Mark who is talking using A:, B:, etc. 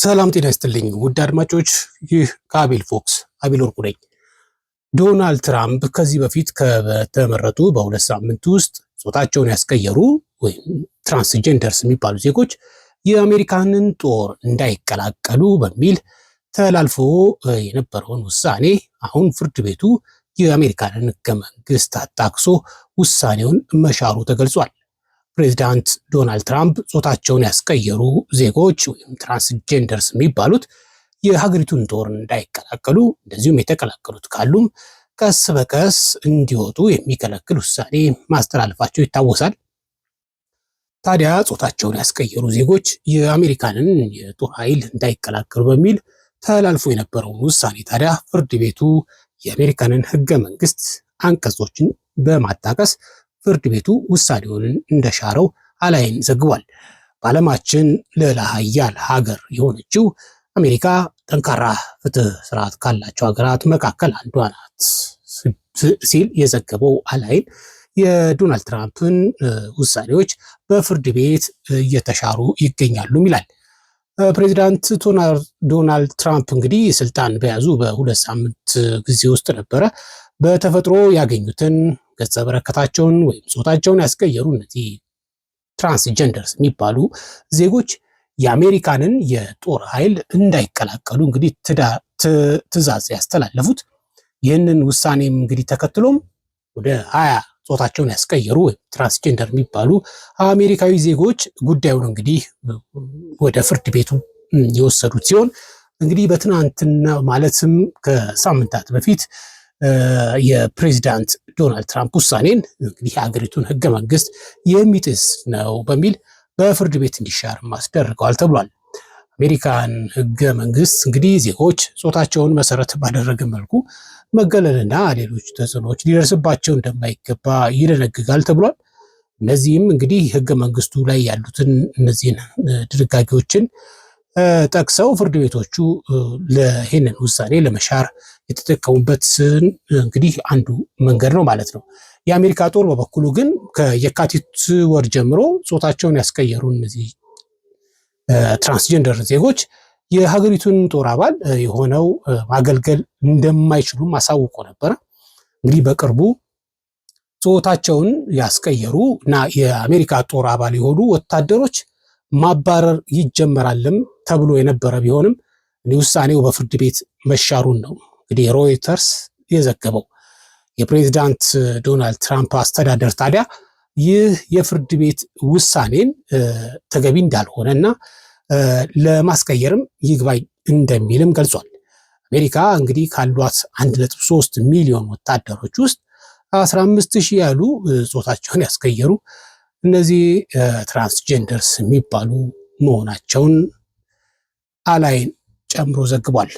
A: ሰላም ጤና ይስጥልኝ ውድ አድማጮች፣ ይህ ከአቤል ፎክስ አቤል ወርቁ ነኝ። ዶናልድ ትራምፕ ከዚህ በፊት ከተመረጡ በሁለት ሳምንት ውስጥ ጾታቸውን ያስቀየሩ ወይም ትራንስጀንደርስ የሚባሉ ዜጎች የአሜሪካንን ጦር እንዳይቀላቀሉ በሚል ተላልፎ የነበረውን ውሳኔ አሁን ፍርድ ቤቱ የአሜሪካንን ሕገ መንግስት አጣቅሶ ውሳኔውን መሻሩ ተገልጿል። ፕሬዚዳንት ዶናልድ ትራምፕ ጾታቸውን ያስቀየሩ ዜጎች ወይም ትራንስጀንደርስ የሚባሉት የሀገሪቱን ጦር እንዳይቀላቀሉ እንደዚሁም የተቀላቀሉት ካሉም ቀስ በቀስ እንዲወጡ የሚከለክል ውሳኔ ማስተላለፋቸው ይታወሳል። ታዲያ ጾታቸውን ያስቀየሩ ዜጎች የአሜሪካንን የጦር ኃይል እንዳይቀላቀሉ በሚል ተላልፎ የነበረውን ውሳኔ ታዲያ ፍርድ ቤቱ የአሜሪካንን ሕገ መንግስት አንቀጾችን በማጣቀስ ፍርድ ቤቱ ውሳኔውን እንደሻረው አላይን ዘግቧል። በዓለማችን ልዕለ ኃያል ሀገር የሆነችው አሜሪካ ጠንካራ ፍትህ ስርዓት ካላቸው ሀገራት መካከል አንዷ ናት ሲል የዘገበው አላይን የዶናልድ ትራምፕን ውሳኔዎች በፍርድ ቤት እየተሻሩ ይገኛሉ ይላል። ፕሬዚዳንት ዶናልድ ትራምፕ እንግዲህ ስልጣን በያዙ በሁለት ሳምንት ጊዜ ውስጥ ነበረ በተፈጥሮ ያገኙትን ገጸ በረከታቸውን ወይም ጾታቸውን ያስቀየሩ እነዚህ ትራንስጀንደርስ የሚባሉ ዜጎች የአሜሪካንን የጦር ኃይል እንዳይቀላቀሉ እንግዲህ ትዕዛዝ ያስተላለፉት። ይህንን ውሳኔም እንግዲህ ተከትሎም ወደ 20 ጾታቸውን ያስቀየሩ ወይም ትራንስጀንደር የሚባሉ አሜሪካዊ ዜጎች ጉዳዩን እንግዲህ ወደ ፍርድ ቤቱ የወሰዱት ሲሆን እንግዲህ በትናንትና ማለትም ከሳምንታት በፊት የፕሬዚዳንት ዶናልድ ትራምፕ ውሳኔን እንግዲህ የሀገሪቱን ሕገ መንግስት የሚጥስ ነው በሚል በፍርድ ቤት እንዲሻር አስደርገዋል ተብሏል። አሜሪካን ሕገ መንግስት እንግዲህ ዜጎች ጾታቸውን መሰረት ባደረገ መልኩ መገለልና ሌሎች ተጽዕኖዎች ሊደርስባቸው እንደማይገባ ይደነግጋል ተብሏል። እነዚህም እንግዲህ ሕገ መንግስቱ ላይ ያሉትን እነዚህን ድንጋጌዎችን ጠቅሰው ፍርድ ቤቶቹ ይህንን ውሳኔ ለመሻር የተጠቀሙበት እንግዲህ አንዱ መንገድ ነው ማለት ነው። የአሜሪካ ጦር በበኩሉ ግን ከየካቲት ወር ጀምሮ ጾታቸውን ያስቀየሩ እነዚህ ትራንስጀንደር ዜጎች የሀገሪቱን ጦር አባል የሆነው ማገልገል እንደማይችሉም አሳውቆ ነበረ። እንግዲህ በቅርቡ ጾታቸውን ያስቀየሩ እና የአሜሪካ ጦር አባል የሆኑ ወታደሮች ማባረር ይጀመራልም ተብሎ የነበረ ቢሆንም ውሳኔው በፍርድ ቤት መሻሩን ነው እንግዲህ ሮይተርስ የዘገበው። የፕሬዚዳንት ዶናልድ ትራምፕ አስተዳደር ታዲያ ይህ የፍርድ ቤት ውሳኔን ተገቢ እንዳልሆነ እና ለማስቀየርም ይግባኝ እንደሚልም ገልጿል። አሜሪካ እንግዲህ ካሏት 1.3 ሚሊዮን ወታደሮች ውስጥ 15,000 ያሉ ጾታቸውን ያስቀየሩ እነዚህ ትራንስጀንደርስ የሚባሉ መሆናቸውን አላይን ጨምሮ ዘግቧል።